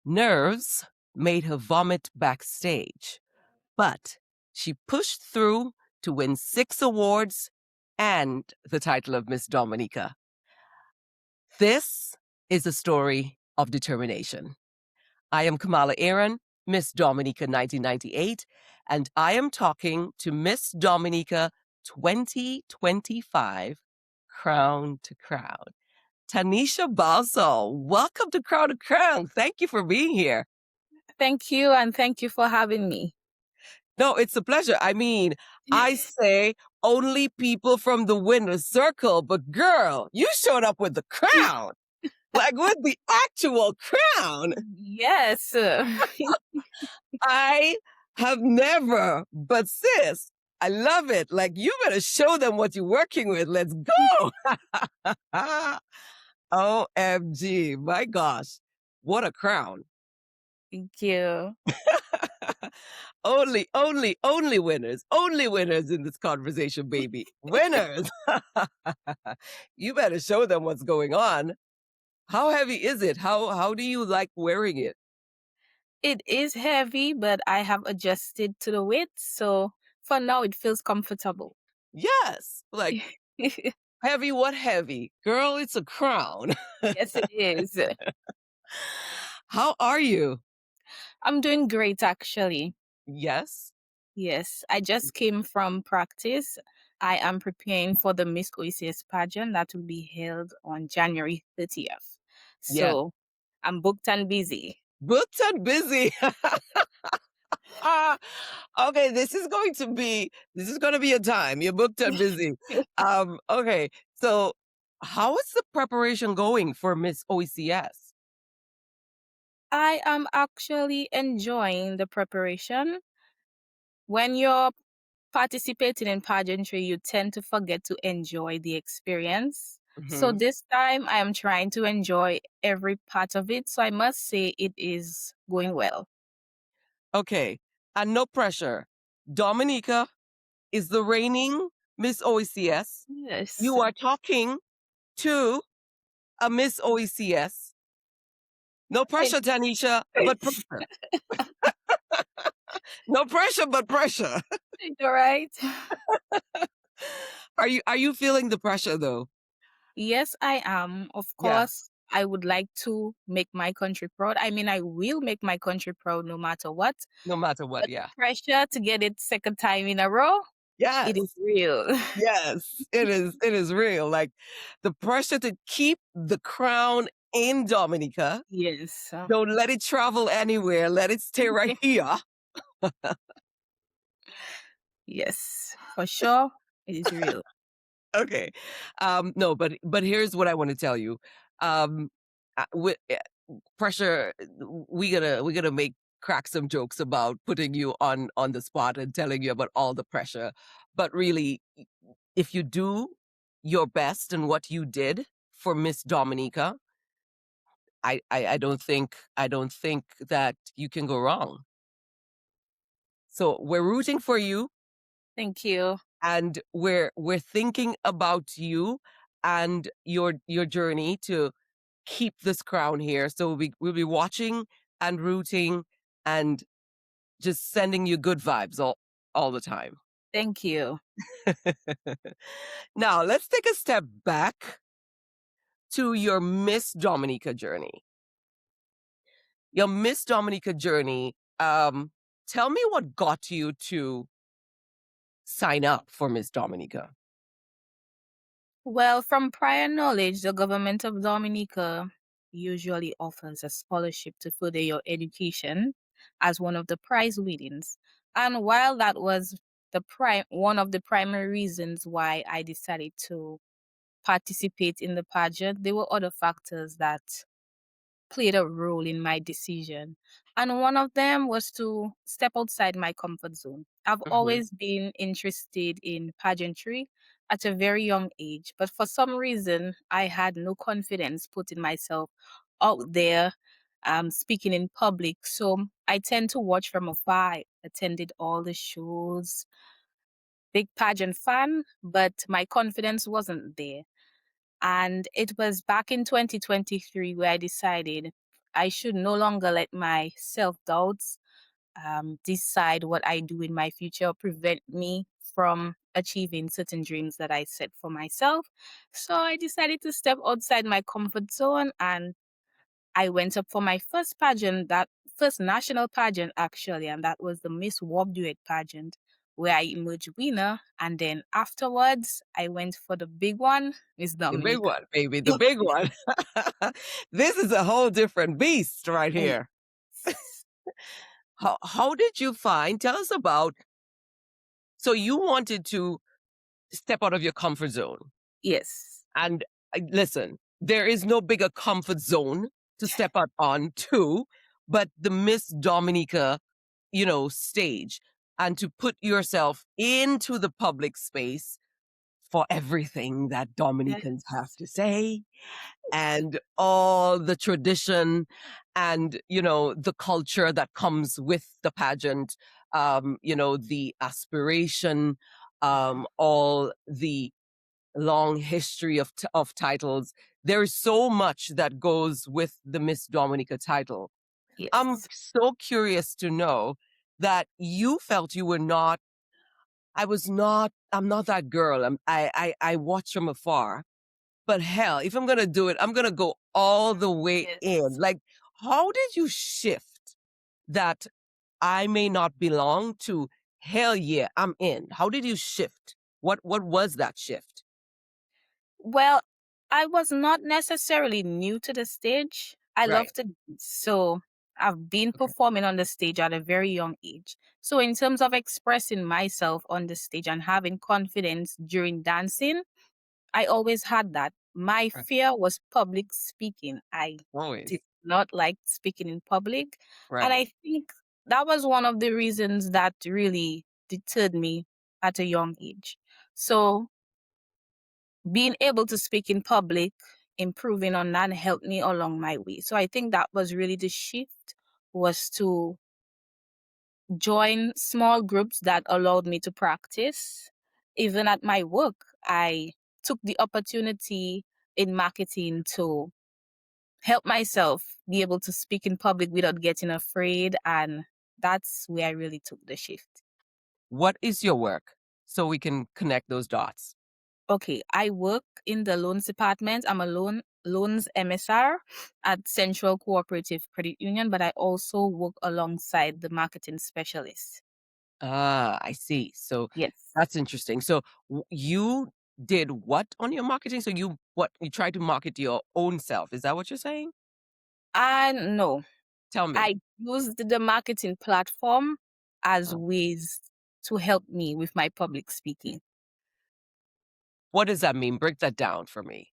Nerves made her vomit backstage, but she pushed through to win 6 awards and the title of Miss Dominica. This is a story of determination. I am Kamala Aaron, Miss Dominica 1998, and I am talking to Miss Dominica 2025, Crown to Crown. Tanisha Balson, welcome to Crown to Crown. Thank you for being here. Thank you, and thank you for having me. No, it's a pleasure. I mean, I say only people from the winner's circle, but girl, you showed up with the crown, like with the actual crown. Yes. I have never, but sis, I love it. Like, you better show them what you're working with. Let's go. OMG. My gosh. What a crown. Thank you. Only winners. Only winners in this conversation, baby. Winners. You better show them what's going on. How heavy is it? How do you like wearing it? It is heavy, but I have adjusted to the weight, so for now it feels comfortable. Yes. Like, heavy, what heavy? Girl, it's a crown. Yes, it is. How are you? I'm doing great, actually. Yes. Yes, I just came from practice. I am preparing for the Miss OECS pageant that will be held on January 30th. Yeah. So I'm booked and busy. Booked and busy. Okay, this is going to be a time. You're booked and busy. Okay. So how is the preparation going for Miss OECS? I am actually enjoying the preparation. When you're participating in pageantry, you tend to forget to enjoy the experience. So Mhm. this time I am trying to enjoy every part of it. So I must say it is going well. Okay. And no pressure. Dominica is the reigning Miss OECS. Yes. You are talking to a Miss OECS. No pressure, Tanisha, but pressure. No pressure, but pressure. You're right. Are you feeling the pressure though? Yes, I am. Of Yeah, course, I would like to make my country proud. I mean, I will make my country proud no matter what. no matter what. But Yeah. pressure to get it second time in a row, it is Yes. real. Yes. It is. It is real. Like the pressure to keep the crown in Dominica. Yes. Don't let it travel anywhere. Let it stay right here. Yes, for sure, it is real. Okay. No, but here's what I want to tell you. With pressure, we gonna make crack some jokes about putting you on the spot and telling you about all the pressure. But really, if you do your best and what you did for Miss Dominica, I don't think that you can go wrong. So we're rooting for you, Thank you. and we're thinking about you and your journey to keep this crown here. So we'll be watching and rooting and just sending you good vibes all the time. Thank you. Now let's take a step back to your Miss Dominica journey. Your Miss Dominica journey. Tell me what got you to sign up for Miss Dominica. Well, from prior knowledge, the government of Dominica usually offers a scholarship to further your education as one of the prize winnings. And while that was one of the primary reasons why I decided to participate in the pageant, there were other factors that played a role in my decision. And one of them was to step outside my comfort zone. I've Mhm. always been interested in pageantry at a very young age, but for some reason, I had no confidence putting myself out there, speaking in public. So I tend to watch from afar. I attended all the shows, big pageant fan, but my confidence wasn't there. And it was back in 2023 where I decided I should no longer let my self-doubts decide what I do in my future, or prevent me from achieving certain dreams that I set for myself. So I decided to step outside my comfort zone, and I went up for my first pageant, that first national pageant actually, and that was the Miss Warp Duet pageant, where I emerged winner. And then afterwards, I went for the big one, Miss The big Dominica. one, baby, the big one. This is a whole different beast right here. Yes. How did you find? Tell us about. So you wanted to step out of your comfort zone, Yes. and listen, there is no bigger comfort zone to step out on too, but the Miss Dominica, stage, and to put yourself into the public space for everything that Dominicans have Yes. to say and all the tradition and the culture that comes with the pageant, the aspiration, all the long history of titles. There's so much that goes with the Miss Dominica title. I'm Yes. so curious to know that you felt you were not. I'm not that girl. I watch from afar. But hell, if I'm gonna do it, I'm gonna go all the way in. Yes. Like, how did you shift that I may not belong to hell yeah, I'm in? How did you shift? What was that shift? Well, I was not necessarily new to the stage. I love Right. to dance, so I've been Okay. performing on the stage at a very young age. So in terms of expressing myself on the stage and having confidence during dancing, I always had that. My Right. fear was public speaking. I did Always. not like speaking in public, and Right. I think that was one of the reasons that really deterred me at a young age. So being able to speak in public, improving on that helped me along my way. So I think that was really the shift, was to join small groups that allowed me to practice. Even at my work, I took the opportunity in marketing to help myself be able to speak in public without getting afraid. And that's where I really took the shift. What is your work? So we can connect those dots. Okay, I work in the loans department. I'm a loans MSR at Central Cooperative Credit Union, but I also work alongside the marketing specialist. Ah, I see. So Yes. that's interesting. So you did what on your marketing? So you tried to market your own self. Is that what you're saying? And no, Tell me. I used the marketing platform as Uh, ways to help me with my public speaking. what does that mean? Break that down for me.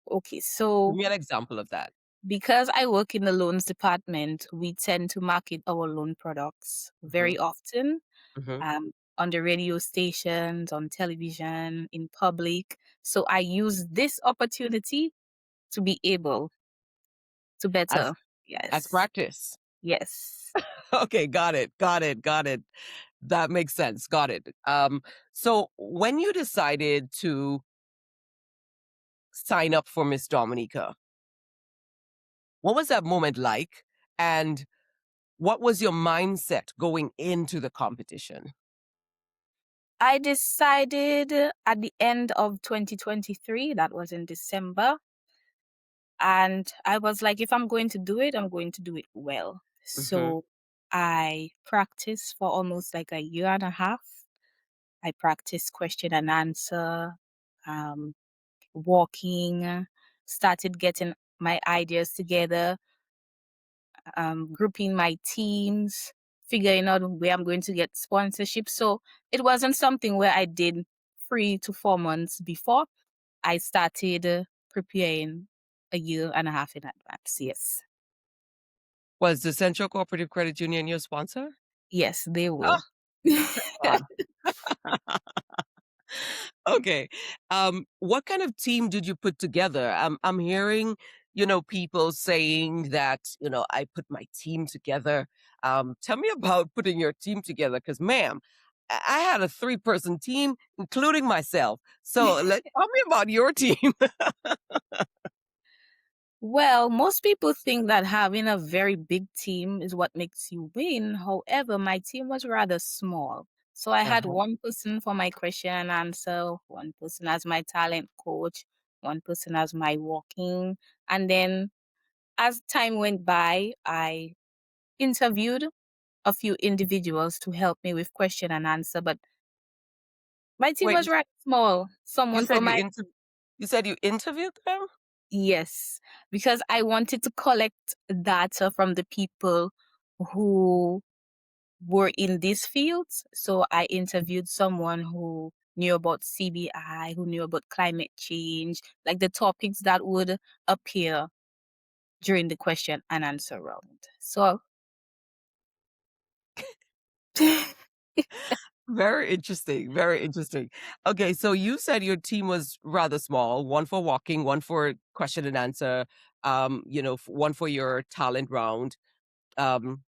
Okay, Give so me an example of that. because I work in the loans department, we tend to market our loan products Mhm, very often, mhm. on the radio stations, on television, in public. So I use this opportunity to be able to As better. as Yes. practice. Yes. Okay, got it, got it, got it. That makes sense. Got it. So when you decided to sign up for Miss Dominica, what was that moment like? And what was your mindset going into the competition? I decided at the end of 2023, that was in December, and I was like, if I'm going to do it, I'm going to do it well. Mhm. So I practiced for almost like a year and a half. I practiced question and answer, um, walking, started getting my ideas together, grouping my teams, figuring out where I'm going to get sponsorship. So it wasn't something where I did 3 to 4 months before. I started preparing a year and a half in advance. Yes. Was the Central Cooperative Credit Union your sponsor? Yes, they were. Oh, God. Okay. What kind of team did you put together? I'm hearing, people saying that, I put my team together. Tell me about putting your team together, because, ma'am, I had a three-person team, including myself. So tell me about your team. Well, most people think that having a very big team is what makes you win. However, my team was rather small. So I had Uh-huh. one person for my question and answer, one person as my talent coach, one person as my walking. And then as time went by, I interviewed a few individuals to help me with question and answer, but my team Wait, was rather small. you Someone for said my you said you interviewed them? yes, because I wanted to collect data from the people who were in these fields. So I interviewed someone who knew about CBI, who knew about climate change, like the topics that would appear during the question and answer round. So Very interesting. Very interesting. Okay, so you said your team was rather small, one for walking, one for question and answer, one for your talent round. Um,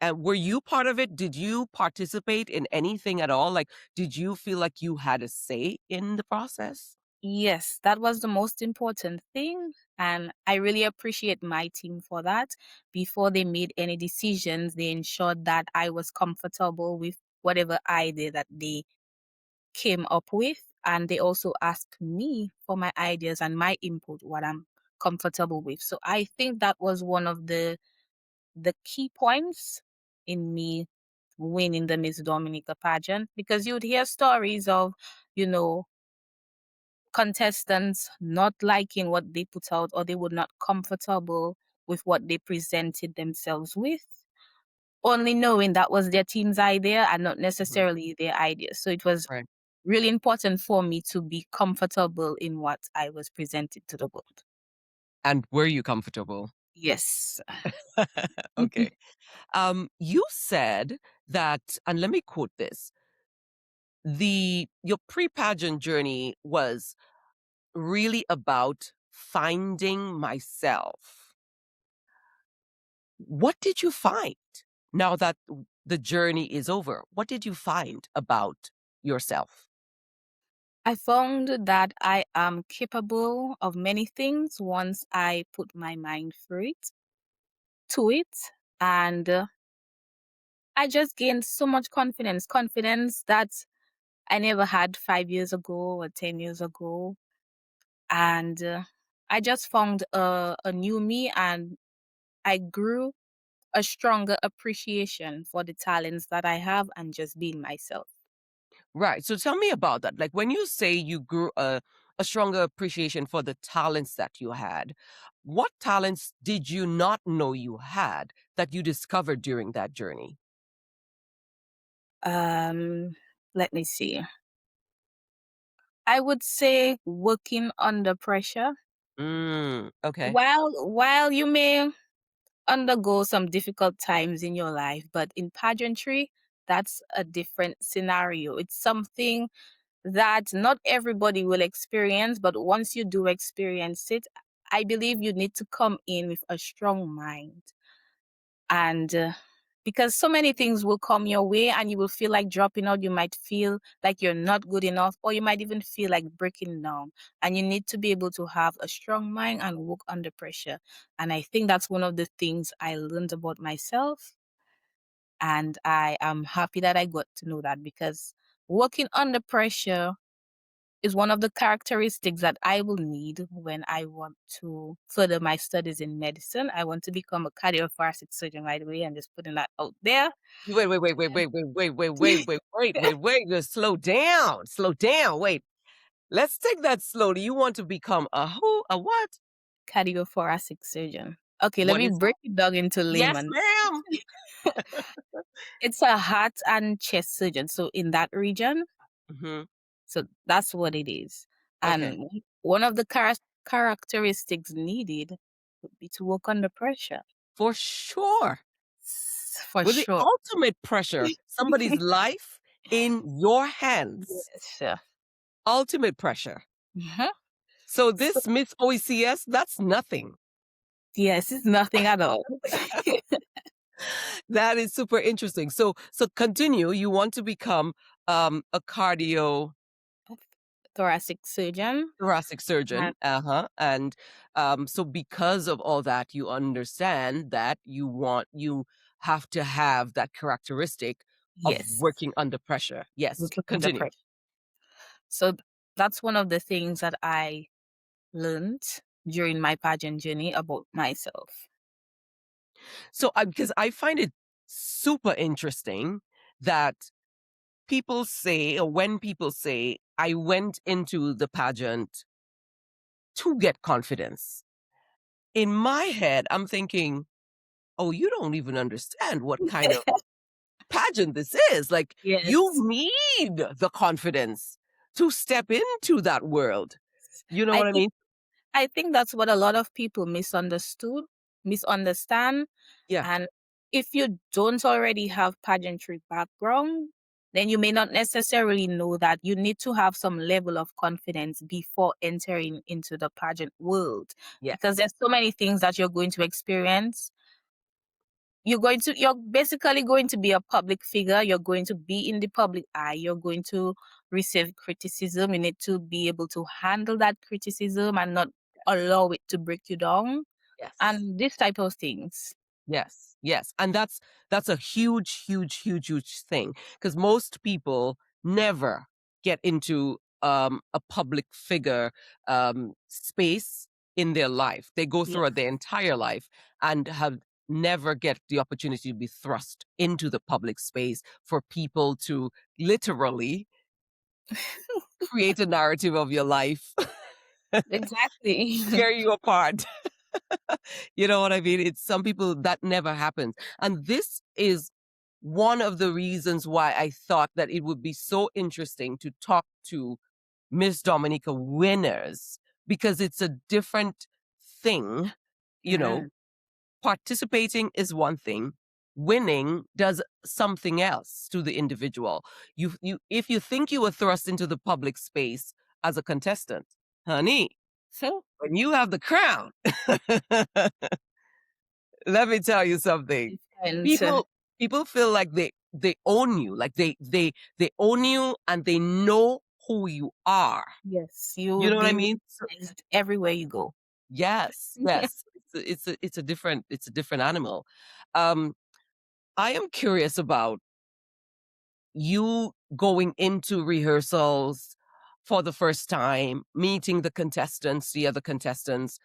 and were you part of it? Did you participate in anything at all? Like, did you feel like you had a say in the process? yes, that was the most important thing. And I really appreciate my team for that. Before they made any decisions, they ensured that I was comfortable with whatever idea that they came up with. And they also asked me for my ideas and my input, what I'm comfortable with. So I think that was one of the key points in me winning the Miss Dominica pageant, because you'd hear stories of, you know, contestants not liking what they put out, or they were not comfortable with what they presented themselves with, only knowing that was their team's idea and not Mhm. necessarily their idea. So it was Right. really important for me to be comfortable in what I was presented to the world. And were you comfortable? Yes. Okay. You said that, and let me quote this, your pre-pageant journey was really about finding myself. What did you find now that the journey is over? What did you find about yourself? I found that I am capable of many things once I put my mind through it, to it, and I just gained so much confidence that I never had 5 years ago or 10 years ago. And I just found a new me, and I grew a stronger appreciation for the talents that I have and just being myself. Right. So tell me about that. Like when you say you grew a stronger appreciation for the talents that you had, what talents did you not know you had that you discovered during that journey? Um, Let me see. I would say working under pressure. Okay. While you may undergo some difficult times in your life, but in pageantry, that's a different scenario. It's something that not everybody will experience, but once you do experience it, I believe you need to come in with a strong mind. And because so many things will come your way and you will feel like dropping out, you might feel like you're not good enough, or you might even feel like breaking down. And you need to be able to have a strong mind and work under pressure. And I think that's one of the things I learned about myself. And I am happy that I got to know that, because working under pressure is one of the characteristics that I will need when I want to further my studies in medicine. I want to become a cardiothoracic surgeon, by the way, and just putting that out there. Wait. Just slow down. Slow down. Wait. Let's take that slowly. You want to become a who? A what? Cardiothoracic surgeon. Okay, let What me is that? break it down into Yes, layman. ma'am. It's a heart and chest surgeon. So in that region, Hmm. so that's what it is. Okay. And one of the characteristics needed would be to work under pressure. For sure. For With the sure. ultimate pressure, somebody's life in your hands. Yes. Ultimate pressure. Mhm. So So this Miss OECS, that's nothing. yes, it's nothing at all. That is super interesting. So continue. You want to become a cardio. thoracic surgeon. thoracic surgeon. And Uh-huh. And so because of all that, you understand that you have to have that characteristic of yes, working under pressure. Yes. looking under Continue. pressure. So that's one of the things that I learned during my pageant journey about myself. So because I find it super interesting that people say, or when people say, I went into the pageant to get confidence. In my head, I'm thinking, oh, you don't even understand what kind of pageant this is. Like, you Yes. need the confidence to step into that world. You know I what I think mean? I think that's what a lot of people misunderstand. Yeah. And if you don't already have pageantry background, then you may not necessarily know that you need to have some level of confidence before entering into the pageant world, because Yes. there's so many things that you're going to experience. You're basically going to be a public figure. You're going to be in the public eye. You're going to receive criticism. You need to be able to handle that criticism and not allow it to break you down, Yes. and this type of things. Yes, yes, and that's a huge, huge, huge, huge thing because most people never get into a public figure space in their life. They go through Yes. it their entire life and have never get the opportunity to be thrust into the public space for people to literally create a narrative of your life, Exactly. tear you apart. You know what I mean? It's some people that never happens. And this is one of the reasons why I thought that it would be so interesting to talk to Miss Dominica winners because it's a different thing. You know, Mm. participating is one thing. Winning does something else to the individual. You if you think you were thrust into the public space as a contestant, honey, So when you have the crown, let me tell you something. different. People feel like they own you, like they own you and they know who you are. Yes, you You will know what I be mean? So, recognized everywhere you go. yes, yes. It's a different animal. Um, I am curious about you going into rehearsals for the first time, meeting the other contestants,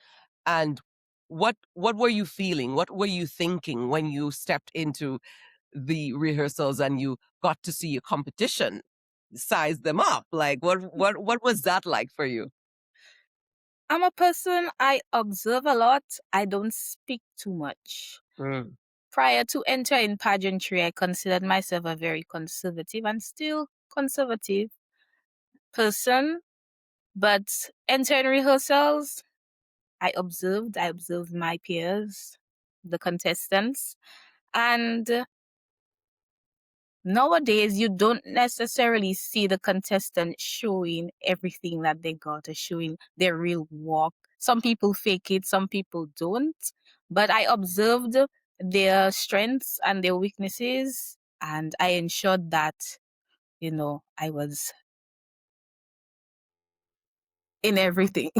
and what were you feeling? What were you thinking when you stepped into the rehearsals and you got to see your competition size them up? Like what was that like for you? I'm a person, I observe a lot. I don't speak too much. Mm. Prior to entering pageantry, I considered myself a very conservative and still conservative person. But entering rehearsals, I observed my peers, the contestants. And nowadays, you don't necessarily see the contestant showing everything that they got or showing their real work. Some people fake it, some people don't. But I observed their strengths and their weaknesses, and I ensured that, I was in everything.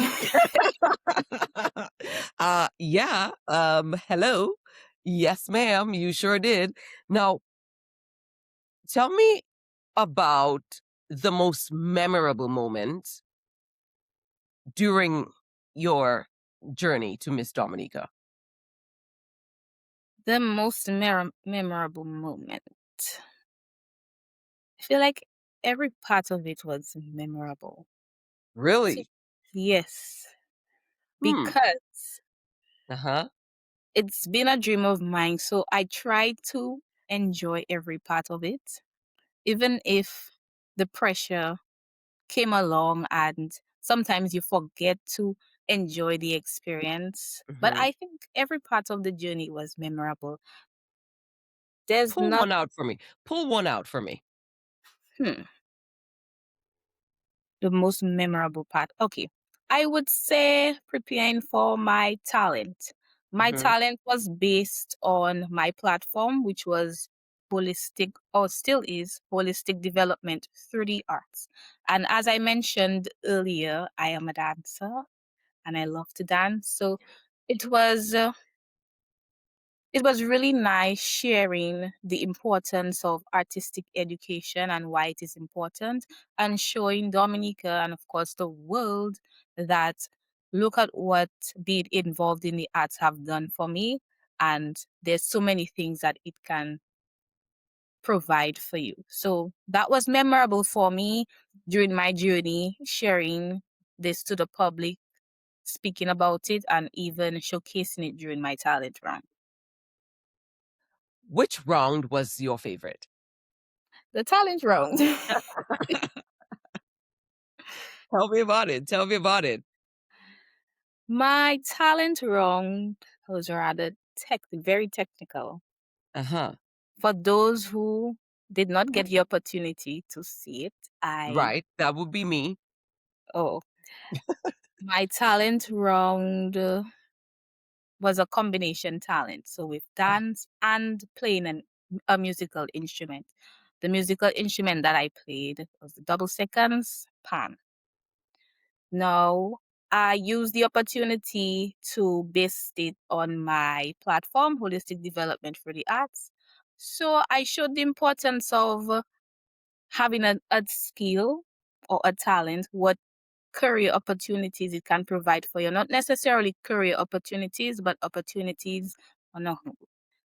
Yeah, hello. Yes, ma'am, you sure did. Now, tell me about the most memorable moment during your journey to Miss Dominica. The most memorable moment. I feel like every part of it was memorable. See, Really? yes, Hmm. because Uh-huh. it's been a dream of mine. So I try to enjoy every part of it, even if the pressure came along and sometimes you forget to enjoy the experience. But Mhm. I think every part of the journey was memorable. There's Pull not one out for me. Pull one out for me. hmm, the most memorable part. Okay. I would say preparing for my talent. My Mhm. talent was based on my platform, which was holistic, or still is, holistic development through the arts. And as I mentioned earlier, I am a dancer and I love to dance. So it was uh, it was really nice sharing the importance of artistic education and why it is important, and showing Dominica and, of course, the world that look at what being involved in the arts have done for me. And there's so many things that it can provide for you. So that was memorable for me during my journey, sharing this to the public, speaking about it, and even showcasing it during my talent run. Which round was your favorite? The talent round. Tell me about it. Tell me about it. My talent round was rather very technical. Uh-huh. For those who did not get the opportunity to see it, Right. That would be me. oh, my talent round was a combination talent. So with Ah, dance and playing a musical instrument. The musical instrument that I played was the double seconds pan. Now, I use the opportunity to base it on my platform, Holistic Development for the Arts. So I showed the importance of having a skill or a talent, what career opportunities it can provide for you. Not necessarily career opportunities, but opportunities on a whole.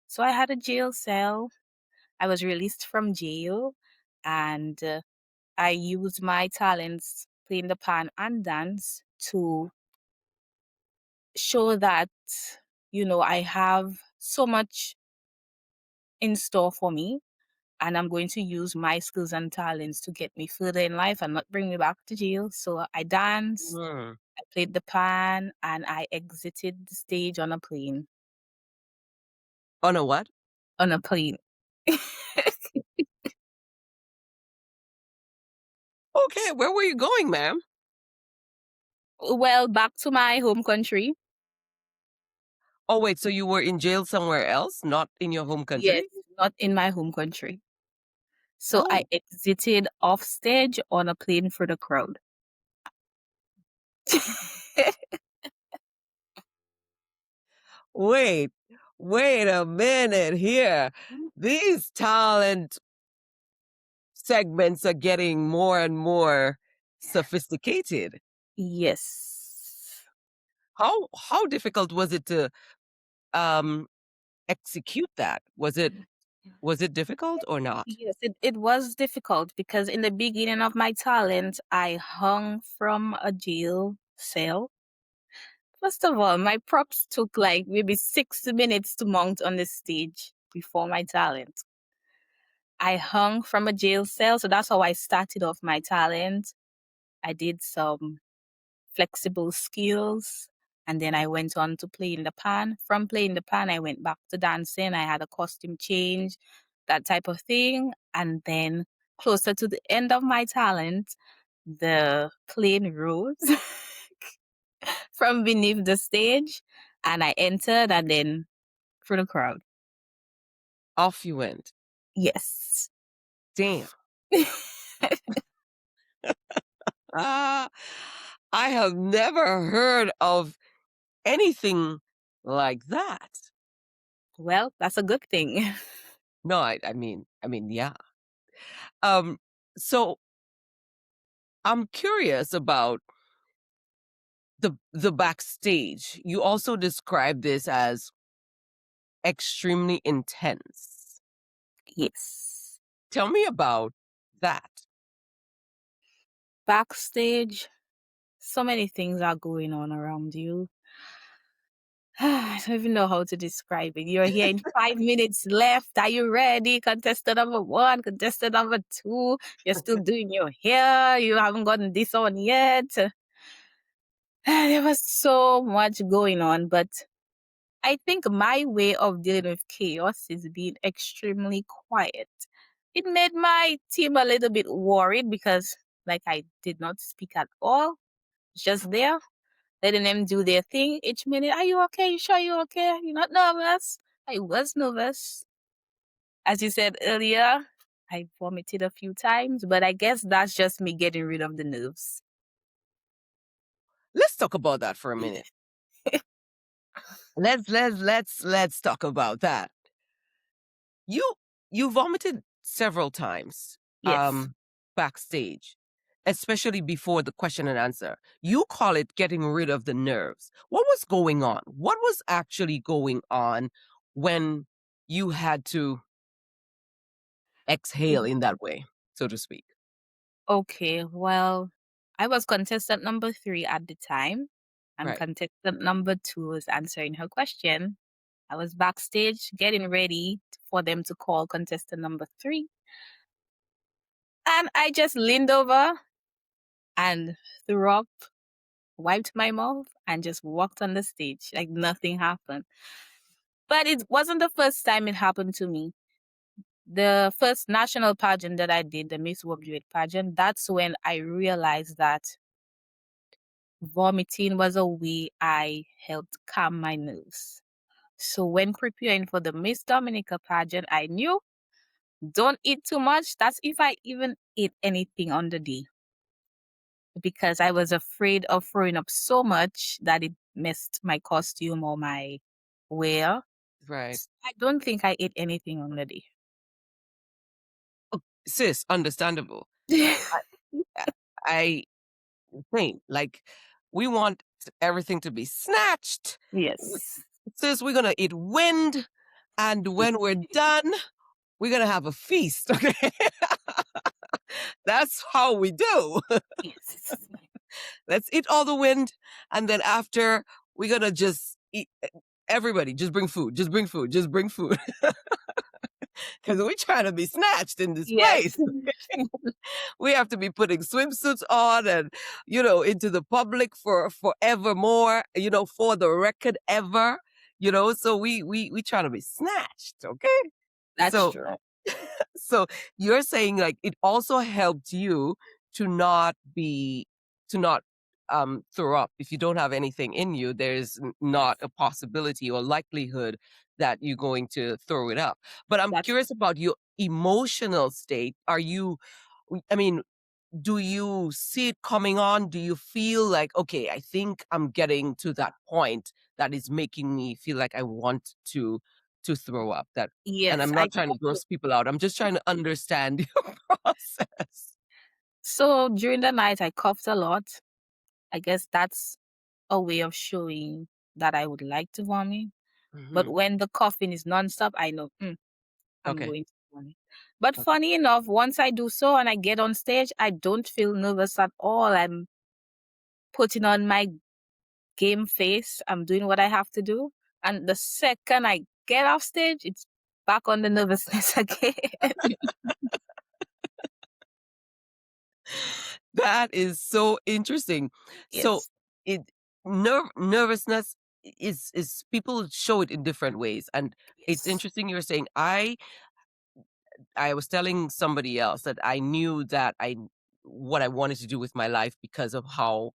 So I had a jail cell. I was released from jail, and I used my talents playing the pan and dance to show that, I have so much in store for me, and I'm going to use my skills and talents to get me further in life and not bring me back to jail. So I danced, mm. I played the pan, and I exited the stage on a plane. On a what? On a plane. Okay, where were you going, ma'am? Well, back to my home country. Oh, wait, so you were in jail somewhere else, not in your home Yes, country? not in my home country. So I Oh, exited off stage on a plane for the crowd. wait, wait a minute here. These talent segments are getting more and more sophisticated. Yes. How difficult was it to um execute that? Was it difficult or not? Yes, it was difficult because in the beginning of my talent, I hung from a jail cell. First of all, my props took like maybe 6 minutes to mount on the stage before my talent. I hung from a jail cell, so that's how I started off my talent. I did some flexible skills, and then I went on to playing the pan. From playing the pan, I went back to dancing. I had a costume change, that type of thing. And then closer to the end of my talent, the plane rose from beneath the stage, and I entered and then through the crowd. Off you went. Yes. Damn. Ah, I have never heard of anything like that. Well, that's a good thing. No, I mean, yeah. Um, so I'm curious about the backstage. You also describe this as extremely intense. Yes. Tell me about that. Backstage, so many things are going on around you. I don't even know how to describe it. You're here in 5 minutes left. Are you ready? Contestant number one, contestant number two. You're still doing your hair. You haven't gotten this on yet. There was so much going on, but I think my way of dealing with chaos is being extremely quiet. It made my team a little bit worried because, like, I did not speak at all, just there letting them do their thing each minute. Are you okay? You sure you're okay? You're not nervous? I was nervous. As you said earlier, I vomited a few times, but I guess that's just me getting rid of the nerves. Let's talk about that for a minute. Let's talk about that. You you vomited several times Yes. backstage, especially before the question and answer. You call it getting rid of the nerves. What was going on? What was actually going on when you had to exhale in that way, so to speak? Okay, well, I was contestant number 3 at the time, and Right. contestant number 2 was answering her question. I was backstage getting ready for them to call contestant number 3, and I just leaned over and threw up, wiped my mouth, and just walked on the stage like nothing happened. But it wasn't the first time it happened to me. The first national pageant that I did, the Miss World Duet pageant, that's when I realized that vomiting was a way I helped calm my nerves. So when preparing for the Miss Dominica pageant, I knew don't eat too much. That's if I even ate anything on the day because I was afraid of throwing up so much that it messed my costume or my wear. Right. I don't think I ate anything on the day. Oh, sis, understandable. I, I think like we want everything to be snatched. W- Yes, Sis, we're gonna eat wind, and when we're done, we're gonna have a feast. Okay, that's how we do. yes, Let's eat all the wind, and then after we're gonna just eat. Everybody, just bring food. Just bring food. Just bring food, because we're trying to be snatched in this yes, place. We have to be putting swimsuits on and into the public for forevermore, for the record ever, so we try to be snatched. Okay, that's so true. so you're saying like it also helped you to not be to not throw up. If you don't have anything in you, there's not a possibility or likelihood that you're going to throw it up. But I'm That's curious about your emotional state. I mean, do you see it coming on? Do you feel like, okay, I think I'm getting to that point that is making me feel like I want to throw up? And yes. I'm not trying to gross people out. I'm just trying to understand your process. So during the night, I coughed a lot. I guess that's a way of showing that I would like to vomit. But Hmm. when the coughing is nonstop, I know I'm Okay. going to vomit. But Okay. funny enough, once I do so and I get on stage, I don't feel nervous at all. I'm putting on my game face. I'm doing what I have to do. And the second I get off stage, it's back on the nervousness again. That is so interesting. So Yes. it nervousness is people show it in different ways. And it's Yes. interesting you're saying I was telling somebody else that I knew that I what I wanted to do with my life because of how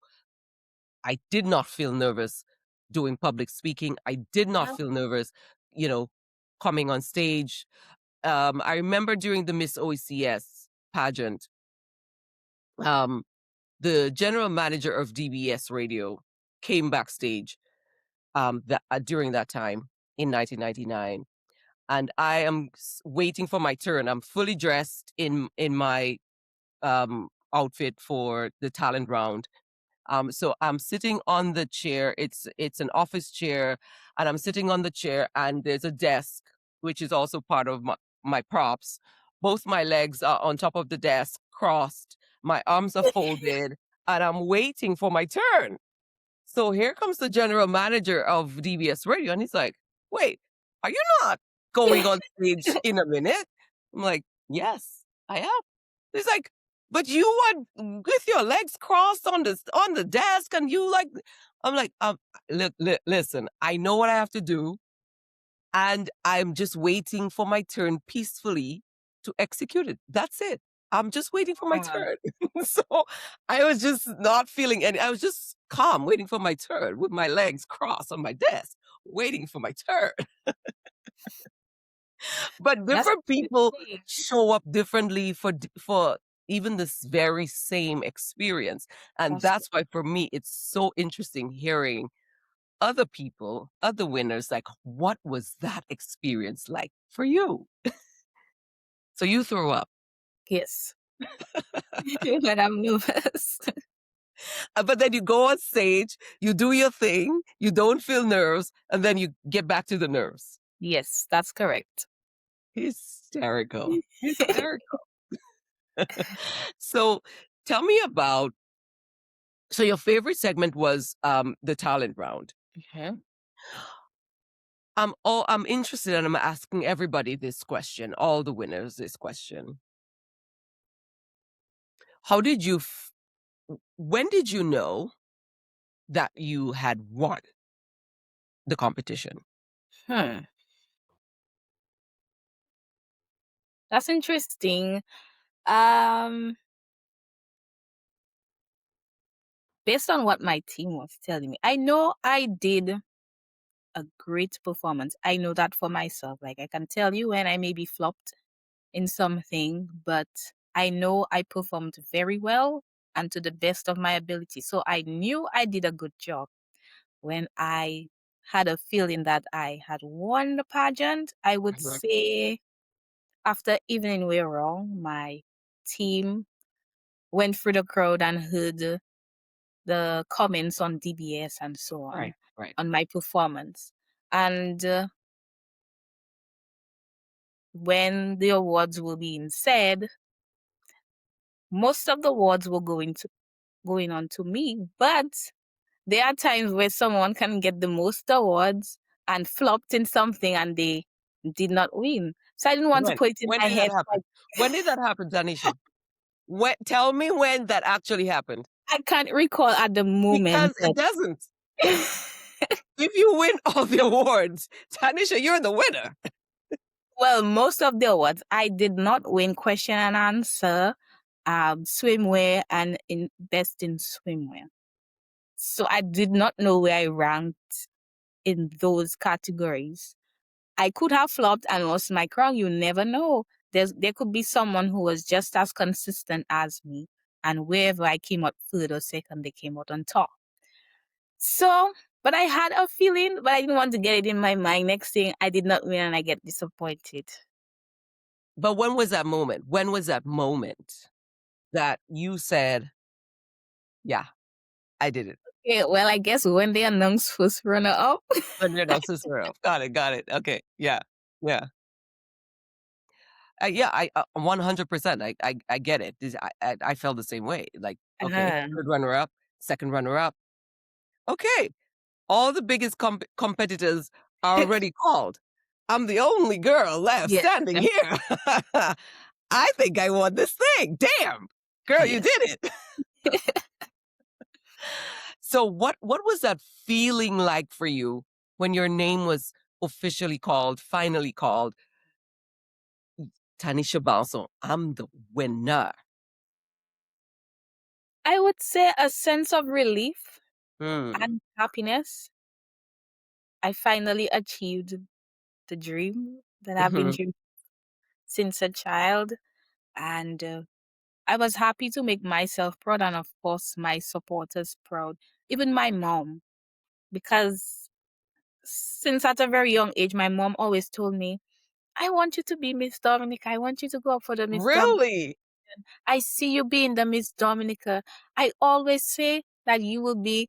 I did not feel nervous doing public speaking. I did not Yeah. feel nervous, you know, coming on stage. I remember during the Miss OECS pageant, um, the general manager of DBS Radio came backstage during that time in 1999, and I am waiting for my turn. I'm fully dressed in my outfit for the talent round. So I'm sitting on the chair. It's an office chair, and I'm sitting on the chair, and there's a desk, which is also part of my props. Both my legs are on top of the desk, crossed. My arms are folded, and I'm waiting for my turn. So here comes the general manager of DBS Radio, and he's like, "Wait, are you not going on stage in a minute?" I'm like, "Yes, I am." He's like, "But you are with your legs crossed on the desk, and you like." I'm like, listen, I know what I have to do, and I'm just waiting for my turn peacefully to execute it. That's it. I'm just waiting for my Um, turn." So I was just not feeling any. I was just calm, waiting for my turn with my legs crossed on my desk, waiting for my turn. But That's different people interesting. show up differently for even this very same experience. And That's that's why for me it's so interesting hearing other people, other winners, like what was that experience like for you? So you threw up. yes. When I'm nervous. But then you go on stage, you do your thing, you don't feel nerves, and then you get back to the nerves. Yes, that's correct. Hysterical. Hysterical. So tell me about, so your favorite segment was the talent round. Mhm. I'm interested and I'm asking everybody this question, all the winners this question. How did you when did you know that you had won the competition? Hmm. That's interesting. Um, Based on what my team was telling me, I know I did a great performance. I know that for myself. Like I can tell you when I maybe flopped in something, but I know I performed very well and to the best of my ability. So I knew I did a good job. When I had a feeling that I had won the pageant, I would Mhm. say after Evening We're Wrong, my team went through the crowd and heard the comments on DBS and so Right, on right. on my performance. And when the awards were being said, most of the awards were going on to me. But there are times where someone can get the most awards and flopped in something and they did not win. So I didn't want to When? put it in When my did that head. happen? When did that happen, Tanisha? When, tell me when that actually happened. I can't recall at the moment. Because it doesn't. If you win all the awards, Tanisha, you're the winner. Well, most of the awards, I did not win question and answer, swimwear, and in best in swimwear. So I did not know where I ranked in those categories. I could have flopped and lost my crown. You never know. There could be someone who was just as consistent as me, and wherever I came out third or second, they came out on top. So, but I had a feeling, but I didn't want to get it in my mind. Next thing, I did not win, and I get disappointed. But when was that moment? When was that moment that you said, yeah, I did it? Yeah, well, I guess when they announced first runner up. When you're not sister of. Got it, got it. Okay, yeah, yeah. Yeah, 100%. I get it. I felt the same way. Like, okay, Uh-huh. third runner up, second runner up. Okay, all the biggest competitors are already called. I'm the only girl left Yes, standing here. I think I won this thing. Damn, girl, you yes. did it. So what was that feeling like for you when your name was officially called, finally called? Tanisha Balson, I'm the winner. I would say a sense of relief Hmm. and happiness. I finally achieved the dream that I've been Mhm. dreaming since a child. And I was happy to make myself proud and, of course, my supporters proud, even my mom, because since at a very young age, my mom always told me, I want you to be Miss Dominica. I want you to go up for the Miss Dominica. Really? I see you being the Miss Dominica. I always say that you will be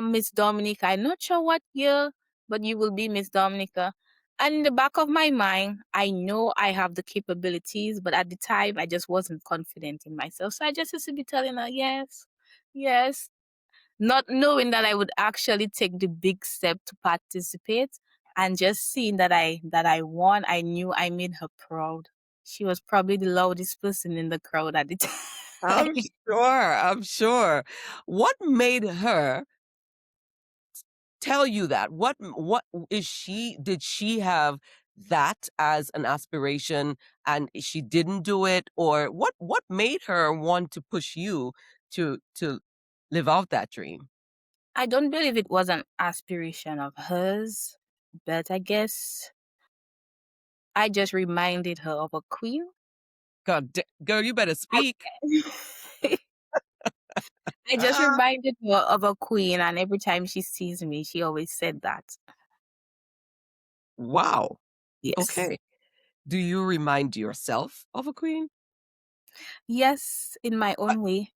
Miss Dominica. I'm not sure what year, but you will be Miss Dominica. And in the back of my mind, I know I have the capabilities, but at the time, I just wasn't confident in myself. So I just used to be telling her, yes, yes, not knowing that I would actually take the big step to participate. And just seeing that I won, I knew I made her proud. She was probably the loudest person in the crowd at the time. I'm sure. I'm sure. What made her tell you that? What is she, did she have that as an aspiration and she didn't do it, or what made her want to push you to live out that dream? I don't believe it was an aspiration of hers, but I guess I just reminded her of a queen. Girl, you better speak. I just Ah, reminded her of a queen, and every time she sees me, she always said that. wow. Yes. Okay. Do you remind yourself of a queen? Yes, in my Uh, own way.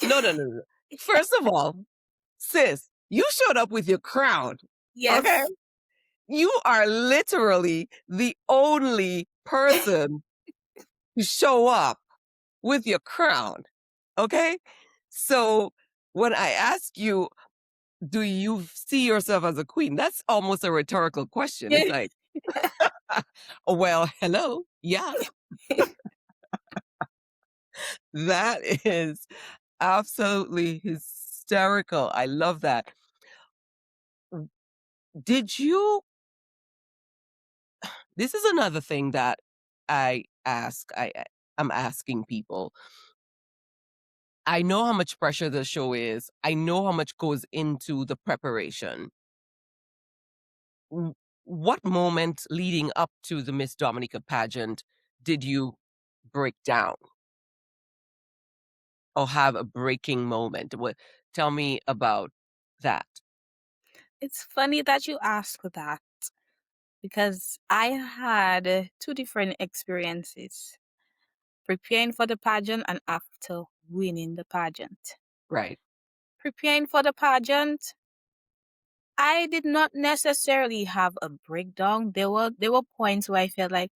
no, no, no, no. First of all, sis, you showed up with your crown. Okay. Yes. You are literally the only person to show up with your crown. Okay. So when I ask you, do you see yourself as a queen? That's almost a rhetorical question. It's like, oh, well, hello. Yeah, that is absolutely hysterical. I love that. W- Did you? This is another thing that I ask. I'm asking people. I know how much pressure the show is. I know how much goes into the preparation. W- What moment leading up to the Miss Dominica pageant did you break down or have a breaking moment? What? Tell me about that. It's funny that you ask that because I had two different experiences preparing for the pageant and after winning the pageant. Right. Preparing for the pageant, I did not necessarily have a breakdown. There were points where I felt like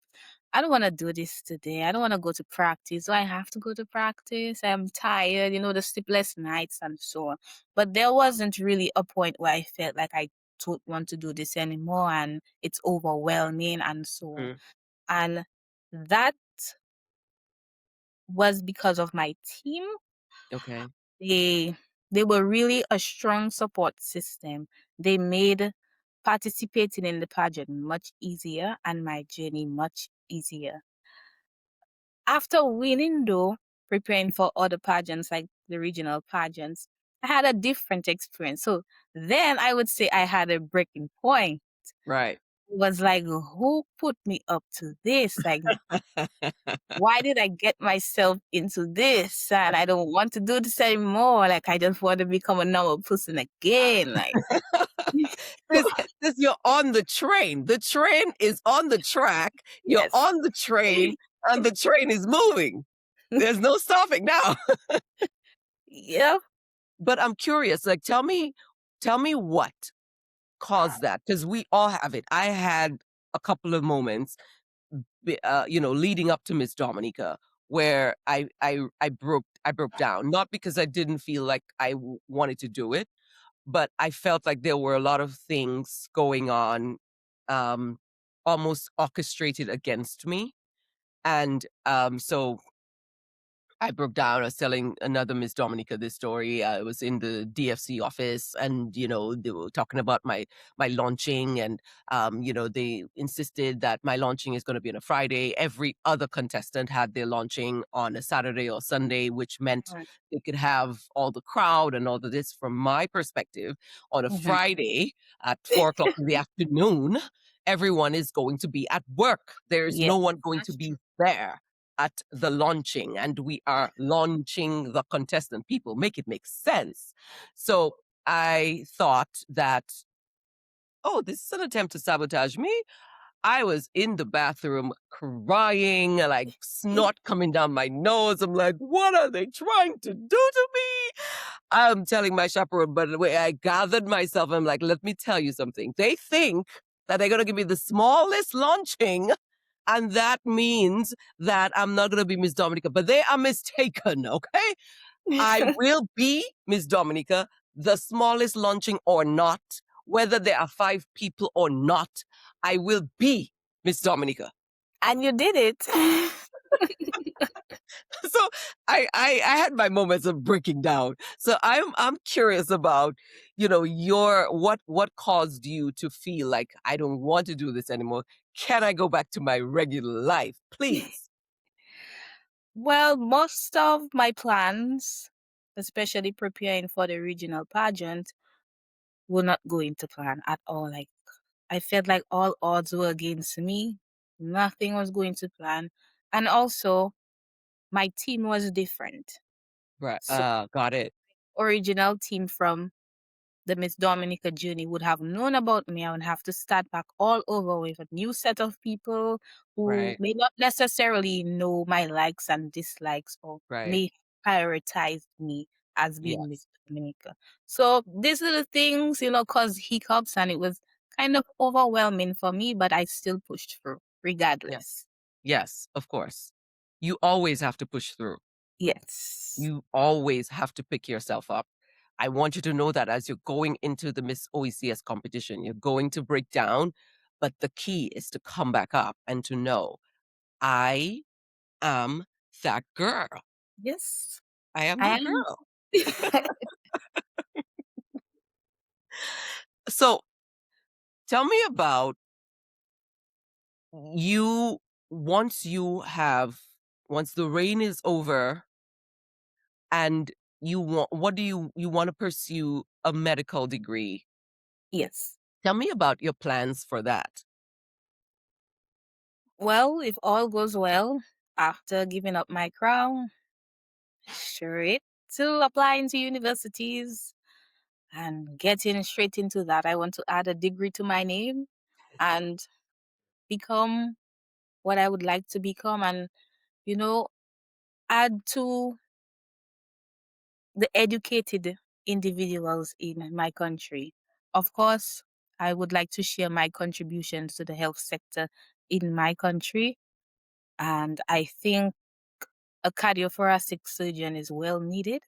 I don't want to do this today. I don't want to go to practice. So I have to go to practice. I'm tired, the sleepless nights and so on. But there wasn't really a point where I felt like I don't want to do this anymore and it's overwhelming and so on. Mm, And that was because of my team. okay. They they were really a strong support system. They made participating in the pageant much easier and my journey much easier. After winning though, preparing for other pageants like the regional pageants, I had a different experience. So then I would say I had a breaking point. Right. It was like, who put me up to this? Like, why did I get myself into this? And I don't want to do this anymore. Like, I just want to become a normal person again. Like, This, this, you're on the train. The train is on the track. You're yes. on the train, and the train is moving. There's no stopping now. Yep. But I'm curious. Like, tell me what caused that? Because we all have it. I had a couple of moments, leading up to Miss Dominica, where I broke down. Not because I didn't feel like wanted to do it, but I felt like there were a lot of things going on, um, almost orchestrated against me. And so I broke down. I was telling another Miss Dominica this story. I was in the DFC office, and they were talking about my launching, and they insisted that my launching is going to be on a Friday. Every other contestant had their launching on a Saturday or Sunday, which meant Right. they could have all the crowd and all of this. From my perspective, on a Mhm. Friday at 4 o'clock in the afternoon, everyone is going to be at work. There is Yeah, no one going to that's be true. there at the launching, and we are launching the contestant. People, make it make sense. So I thought that, oh, this is an attempt to sabotage me. I was in the bathroom crying, like snot coming down my nose. I'm like, what are they trying to do to me? I'm telling my chaperone, but the way I gathered myself, I'm like, let me tell you something. They think that they're going to give me the smallest launching, and that means that I'm not going to be Miss Dominica, but they are mistaken, okay? I will be Miss Dominica, the smallest launching or not, whether there are 5 people or not, I will be Miss Dominica. And you did it. So I had my moments of breaking down. So I'm curious about, your what caused you to feel like I don't want to do this anymore. Can I go back to my regular life, please? Well, most of my plans, especially preparing for the regional pageant, were not going to plan at all. Like, I felt like all odds were against me. Nothing was going to plan. And also, my team was different. Right. So, Got it. original team from the Miss Dominica journey would have known about me. I would have to start back all over with a new set of people who Right. may not necessarily know my likes and dislikes or Right. may prioritize me as being Miss Yes. Dominica. So these are the things, caused hiccups and it was kind of overwhelming for me, but I still pushed through Yeah. regardless. Yes, of course. You always have to push through. Yes. You always have to pick yourself up. I want you to know that as you're going into the Miss OECS competition, you're going to break down, but the key is to come back up and to know, I am that girl. Yes. I am I that am. girl. So tell me about you once you have once the rain is over and you want what do you want to pursue a medical degree. Yes. Tell me about your plans for that. Well, if all goes well, after giving up my crown, straight to applying to universities and getting straight into that. I want to add a degree to my name and become what I would like to become and, you know, add to the educated individuals in my country. Of course, I would like to share my contributions to the health sector in my country. And I think a cardiothoracic surgeon is well needed.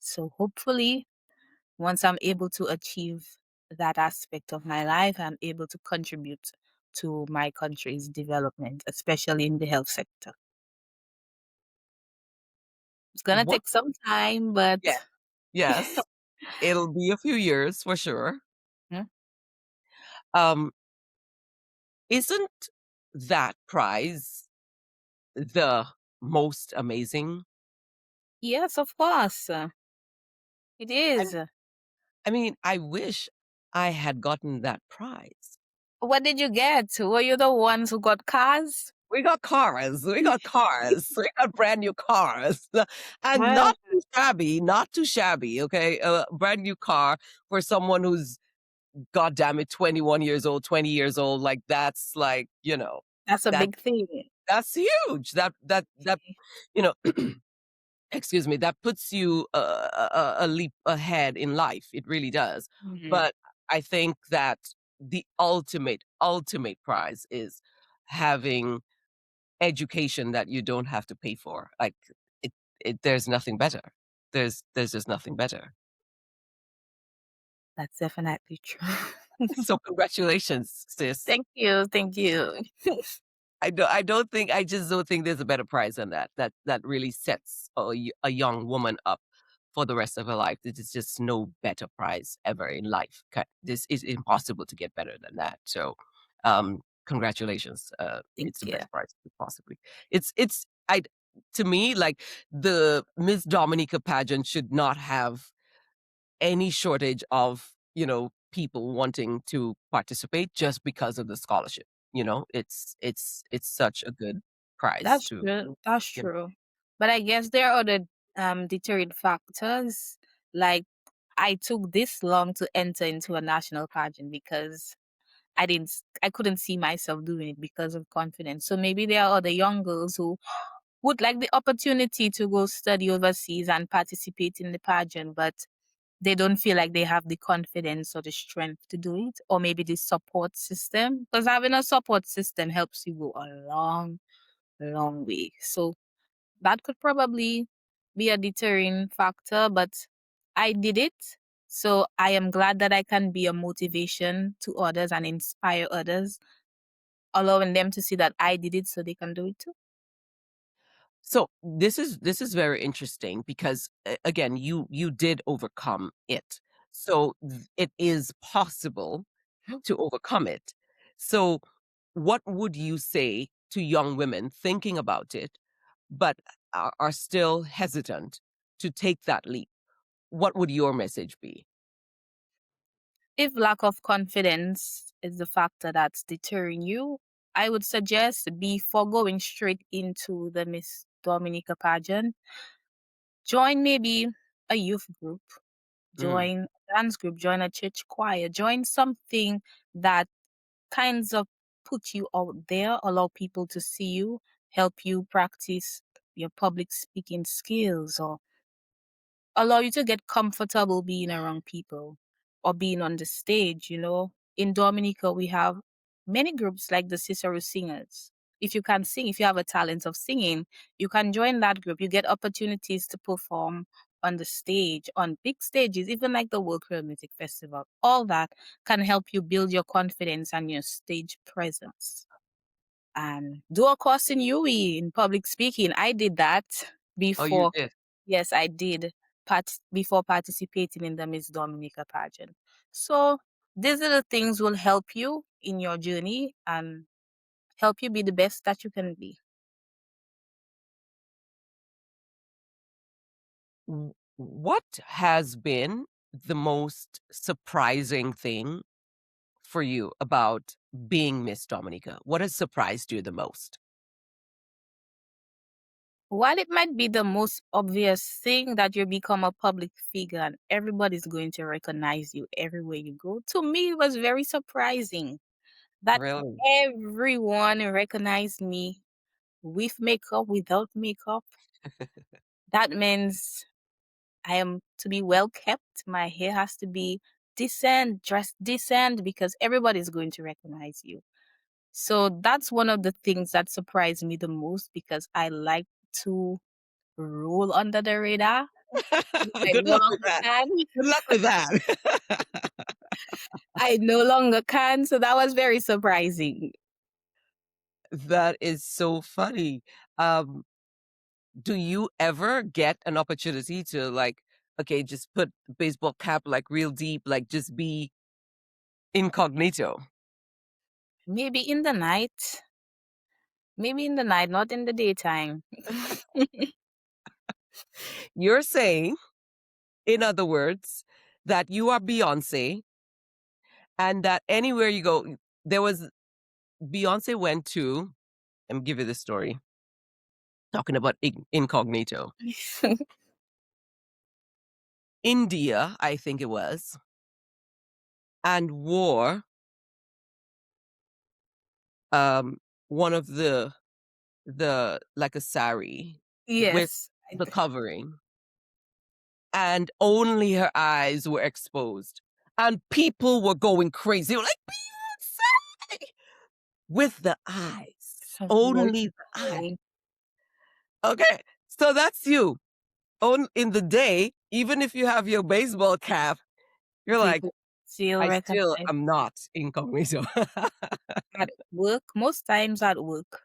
So hopefully, once I'm able to achieve that aspect of my life, I'm able to contribute to my country's development, especially in the health sector. It's gonna What take some time, but Yeah. Yes. It'll be a few years for sure. Hmm? Um, isn't that prize the most amazing? Yes, of course, it I is. I mean, I wish I had gotten that prize. What did you get? Were you the ones who got cars? We got cars. We got cars. We got brand new cars. And Well, not too shabby, not too shabby, okay? A brand new car for someone who's, god damn it, 21 years old, 20 years old. Like, that's like, that's a that big thing. that's huge. That you know, excuse me, that puts you a leap ahead in life. It really does. Mhm. But I think that the ultimate prize is having education that you don't have to pay for. Like, there's nothing better. There's just nothing better. That's definitely true. So congratulations, sis. Thank you, thank you. I just don't think there's a better prize than that. That really sets a young woman up for the rest of her life. There is just no better prize ever in life. This is impossible to get better than that. So, congratulations. Thank It's the you. best prize possibly. It's I To me, like, the Miss Dominica pageant should not have any shortage of, people wanting to participate just because of the scholarship. It's such a good prize That's to, true. That's you know. true. But I guess there are other deterrent factors. Like I took this long to enter into a national pageant because I couldn't see myself doing it because of confidence. So maybe there are other young girls who would like the opportunity to go study overseas and participate in the pageant, but they don't feel like they have the confidence or the strength to do it, or maybe the support system. Because having a support system helps you go a long, long way. So that could probably be a deterring factor, but I did it. So I am glad that I can be a motivation to others and inspire others, allowing them to see that I did it so they can do it too. So this is very interesting because, again, you did overcome it. So it is possible to overcome it. So what would you say to young women thinking about it, but are still hesitant to take that leap? What would your message be? If lack of confidence is the factor that's deterring you, I would suggest before going straight into the Miss Dominica pageant, join maybe a youth group, Mm. join a dance group, join a church choir, join something that kinds of put you out there, allow people to see you, help you practice your public speaking skills, or allow you to get comfortable being around people or being on the stage, you know. In Dominica, we have many groups like the Cicero Singers. If you can sing, if you have a talent of singing, you can join that group. You get opportunities to perform on the stage, on big stages, even like the World Creole Music Festival. All that can help you build your confidence and your stage presence. And do a course in UE in public speaking. I did that Oh, you before. did. Yes, I did before participating in the Miss Dominica pageant. So these little things will help you in your journey and help you be the best that you can be. What has been the most surprising thing for you about being Miss Dominica? What has surprised you the most? While it might be the most obvious thing that you become a public figure and everybody's going to recognize you everywhere you go, to me it was very surprising that Really? everyone recognized me with makeup, without makeup. That means I am to be well kept. My hair has to be decent, dressed decent, because everybody's going to recognize you. So that's one of the things that surprised me the most because I like to roll under the radar. I Good no luck with longer that. can. Good luck with that. I no longer can. So that was very surprising. That is so funny. Um, do you ever get an opportunity to like, okay, just put the baseball cap like real deep, like just be incognito? Maybe in the night. Maybe in the night, not in the daytime. You're saying, in other words, that you are Beyonce and that anywhere you go, there was Beyonce went to, let me give you the story, talking about incognito. India, I think it was, and wore um one of the like a sari with Yes. the covering, and only her eyes were exposed. And people were going crazy. They were like, Beyonce! With the eyes. Sounds very Only the eyes. surprising. Okay. So that's you. On in the day, even if you have your baseball cap, you're like, People still I still recognize am not incognito. at work, most times at work.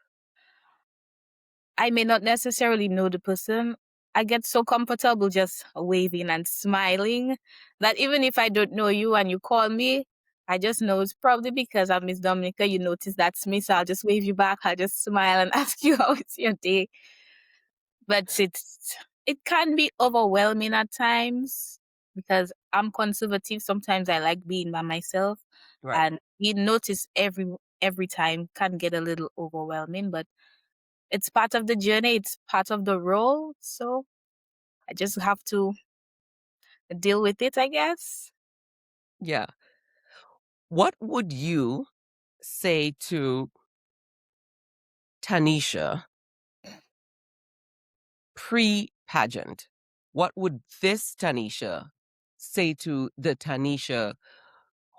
I may not necessarily know the person. I get so comfortable just waving and smiling that even if I don't know you and you call me, I just know it's probably because I'm Miss Dominica. You notice that's me, so I'll just wave you back. I'll just smile and ask you how it's your day. But it can be overwhelming at times because I'm conservative. Sometimes I like being by myself, Right. and you notice every time can get a little overwhelming. But it's part of the journey. It's part of the role. So I just have to deal with it, I guess. Yeah. What would you say to Tanisha pre-pageant? What would this Tanisha say to the Tanisha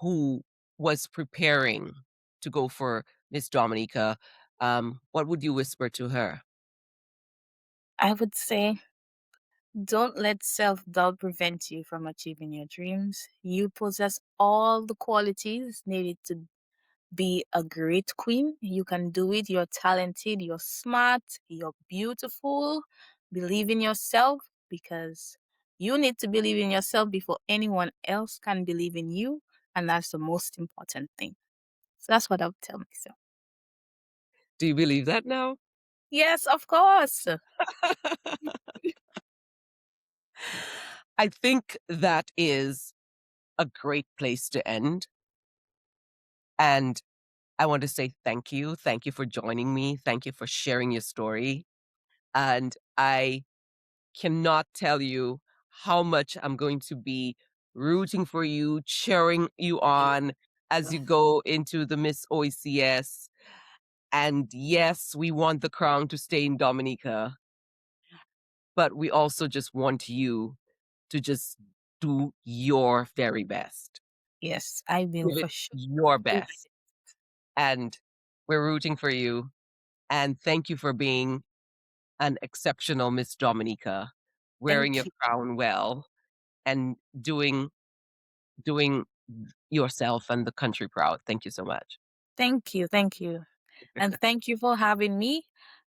who was preparing to go for Miss Dominica? What would you whisper to her? I would say don't let self doubt prevent you from achieving your dreams. You possess all the qualities needed to be a great queen. You can do it. You're talented, you're smart, you're beautiful. Believe in yourself because you need to believe in yourself before anyone else can believe in you. And that's the most important thing. So that's what I would tell myself. Do you believe that now? Yes, of course. I think that is a great place to end. And I want to say thank you. Thank you for joining me. Thank you for sharing your story. And I cannot tell you how much I'm going to be rooting for you, cheering you on as you go into the Miss OECS. And yes, we want the crown to stay in Dominica, but we also just want you to just do your very best. Yes, I will Give for it sure. your Do best. And we're rooting for you. And thank you for being an exceptional Miss Dominica, wearing Thank your you. crown well and doing yourself and the country proud. Thank you so much. Thank you. Thank you. And thank you for having me.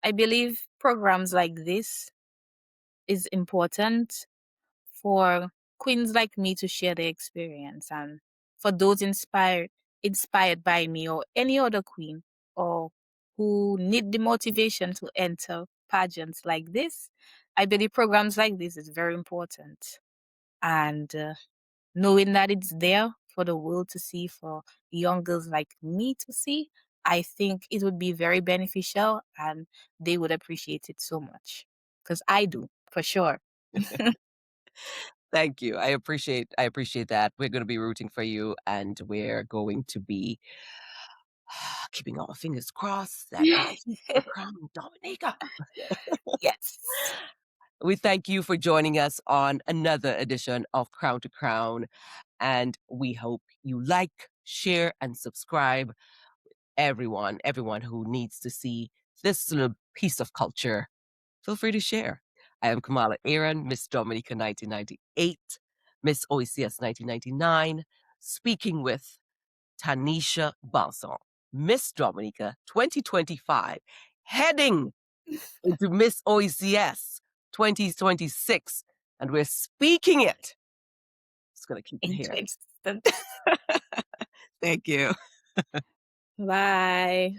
I believe programs like this is important for queens like me to share their experience, and for those inspired by me or any other queen, or who need the motivation to enter pageants like this. I believe programs like this is very important, and knowing that it's there for the world to see, for young girls like me to see, I think it would be very beneficial, and they would appreciate it so much, because I do for sure. Thank you. I appreciate that. We're going to be rooting for you and we're going to be keeping our fingers crossed that we keep the crown in Dominica. Yes. We thank you for joining us on another edition of Crown to Crown, and we hope you like, share, and subscribe. Everyone who needs to see this little piece of culture, feel free to share. I am Kamala Aaron, Miss Dominica 1998, Miss OECS 1999, speaking with Tanisha Balson, Miss Dominica 2025, heading into Miss OECS 2026, and we're speaking it. Just gonna keep it here. Interesting. Thank you. Bye.